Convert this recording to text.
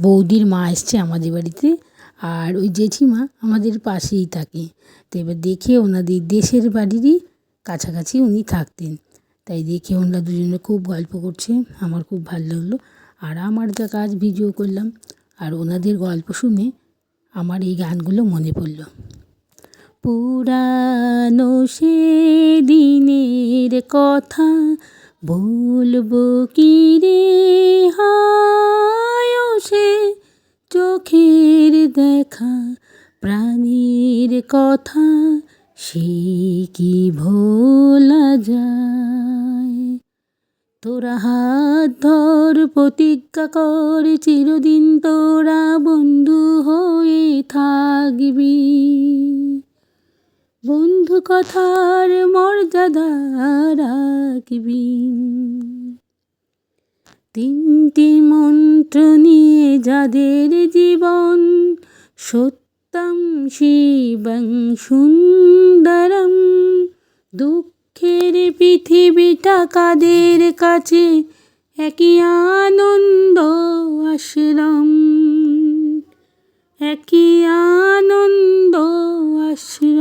বৌদির মা এসছে আমাদের বাড়িতে, আর ওই জেঠিমা আমাদের পাশেই থাকে। তো এবার দেখে ওনাদের দেশের বাড়িরই কাছাকাছি উনি থাকতেন, তাই দেখে ওনারা দুজনে খুব গল্প করছে, আমার খুব ভালো লাগলো। আর আমার যা কাজ ভিডিও করলাম, আর ওনাদের গল্প শুনে আমার এই গানগুলো মনে পড়লো। পুরানো সে দিনের কথা বলবো কি রে, হায় সে চোখের দেখা প্রাণীর কথা, সে কি ভোলা যায়। তোরা হাত ধর, প্রতিজ্ঞা কর, চিরদিন তোরা বন্ধু হয়ে থাকবি। বন্ধু কথার মর্যাদা রাখবি। তিনটি মন্ত্র নিয়ে যাদের জীবন, সত্যম শিবং সুন্দরম। দুঃখের পৃথিবীটা কাদের কাছে একই আনন্দ আশ্রম, একই আনন্দ আশ্রম।